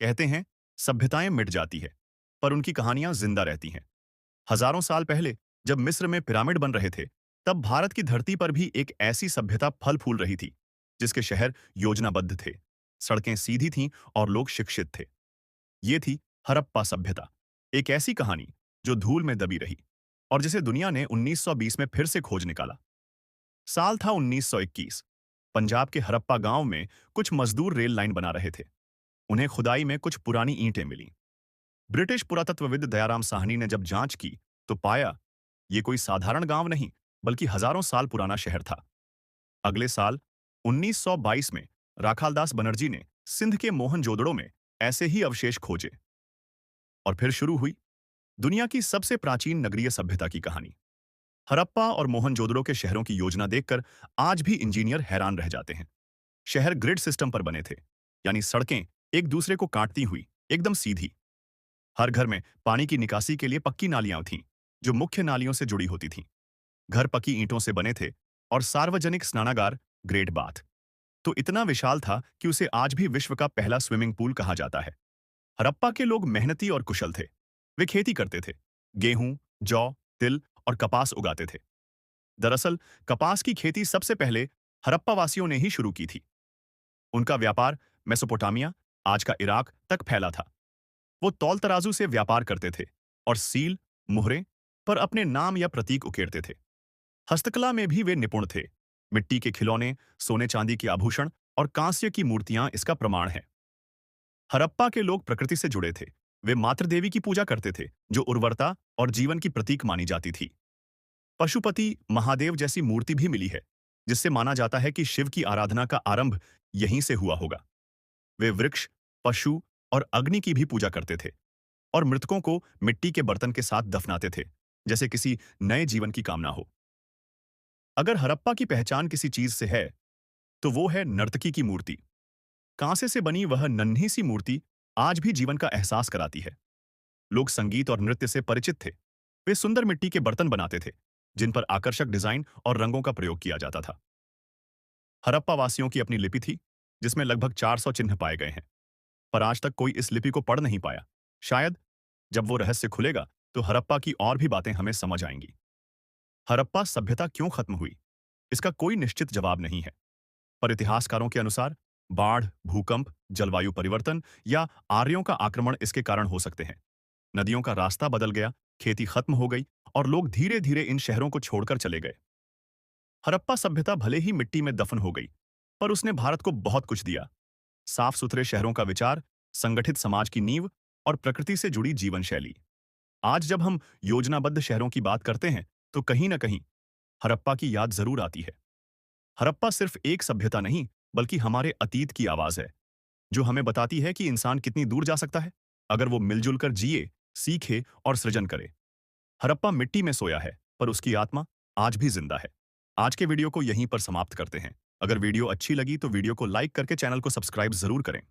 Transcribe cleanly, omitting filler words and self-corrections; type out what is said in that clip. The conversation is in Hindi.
कहते हैं सभ्यताएं मिट जाती है, पर उनकी कहानियां जिंदा रहती हैं। हजारों साल पहले जब मिस्र में पिरामिड बन रहे थे, तब भारत की धरती पर भी एक ऐसी सभ्यता फल फूल रही थी, जिसके शहर योजनाबद्ध थे, सड़कें सीधी थीं और लोग शिक्षित थे। ये थी हड़प्पा सभ्यता, एक ऐसी कहानी जो धूल में दबी रही और जिसे दुनिया ने 1920 में फिर से खोज निकाला। साल था 1921। पंजाब के हड़प्पा गांव में कुछ मजदूर रेल लाइन बना रहे थे। उन्हें खुदाई में कुछ पुरानी ईंटें मिलीं। ब्रिटिश पुरातत्वविद दयाराम साहनी ने जब जांच की, तो पाया ये कोई साधारण गांव नहीं, बल्कि हजारों साल पुराना शहर था। अगले साल 1922 में राखालदास बनर्जी ने सिंध के मोहनजोदड़ो में ऐसे ही अवशेष खोजे और फिर शुरू हुई दुनिया की सबसे प्राचीन नगरीय सभ्यता की कहानी। हड़प्पा और मोहनजोदड़ो के शहरों की योजना देखकर आज भी इंजीनियर हैरान रह जाते हैं। शहर ग्रिड सिस्टम पर बने थे, यानी सड़कें एक दूसरे को काटती हुई एकदम सीधी। हर घर में पानी की निकासी के लिए पक्की नालियां थीं, जो मुख्य नालियों से जुड़ी होती थीं। घर पक्की ईंटों से बने थे और सार्वजनिक स्नानागार ग्रेट बाथ तो इतना विशाल था कि उसे आज भी विश्व का पहला स्विमिंग पूल कहा जाता है। हड़प्पा के लोग मेहनती और कुशल थे। वे खेती करते थे, गेहूं, जौ, तिल और कपास उगाते थे। दरअसल कपास की खेती सबसे पहले हड़प्पा वासियों ने ही शुरू की थी। उनका व्यापार मेसोपोटामिया, आज का इराक, तक फैला था। वो तौल तराजू से व्यापार करते थे और सील, मुहरें पर अपने नाम या प्रतीक उकेरते थे। हस्तकला में भी वे निपुण थे। मिट्टी के खिलौने, सोने चांदी के आभूषण और कांस्य की मूर्तियां इसका प्रमाण है। हड़प्पा के लोग प्रकृति से जुड़े थे। वे मातृ देवी की पूजा करते थे, जो उर्वरता और जीवन की प्रतीक मानी जाती थी। पशुपति महादेव जैसी मूर्ति भी मिली है, जिससे माना जाता है कि शिव की आराधना का आरंभ यहीं से हुआ होगा। वे वृक्ष, पशु और अग्नि की भी पूजा करते थे और मृतकों को मिट्टी के बर्तन के साथ दफनाते थे, जैसे किसी नए जीवन की कामना हो। अगर हड़प्पा की पहचान किसी चीज से है, तो वो है नर्तकी की मूर्ति। कांसे से बनी वह नन्ही सी मूर्ति आज भी जीवन का एहसास कराती है। लोग संगीत और नृत्य से परिचित थे। वे सुंदर मिट्टी के बर्तन बनाते थे, जिन पर आकर्षक डिजाइन और रंगों का प्रयोग किया जाता था। हड़प्पा वासियों की अपनी लिपि थी, जिसमें लगभग 400 चिन्ह पाए गए हैं, पर आज तक कोई इस लिपि को पढ़ नहीं पाया। शायद जब वो रहस्य खुलेगा, तो हड़प्पा की और भी बातें हमें समझ आएंगी। हड़प्पा सभ्यता क्यों खत्म हुई, इसका कोई निश्चित जवाब नहीं है, पर इतिहासकारों के अनुसार बाढ़, भूकंप, जलवायु परिवर्तन या आर्यों का आक्रमण इसके कारण हो सकते हैं। नदियों का रास्ता बदल गया, खेती खत्म हो गई और लोग धीरे धीरे इन शहरों को छोड़कर चले गए। हड़प्पा सभ्यता भले ही मिट्टी में दफन हो गई, पर उसने भारत को बहुत कुछ दिया। साफ सुथरे शहरों का विचार, संगठित समाज की नींव और प्रकृति से जुड़ी जीवन शैली। आज जब हम योजनाबद्ध शहरों की बात करते हैं, तो कहीं ना कहीं हड़प्पा की याद जरूर आती है। हड़प्पा सिर्फ एक सभ्यता नहीं, बल्कि हमारे अतीत की आवाज है, जो हमें बताती है कि इंसान कितनी दूर जा सकता है, अगर वो मिलजुल कर जिए, सीखे और सृजन करे। हड़प्पा मिट्टी में सोया है, पर उसकी आत्मा आज भी जिंदा है। आज के वीडियो को यहीं पर समाप्त करते हैं। अगर वीडियो अच्छी लगी तो वीडियो को लाइक करके चैनल को सब्सक्राइब जरूर करें।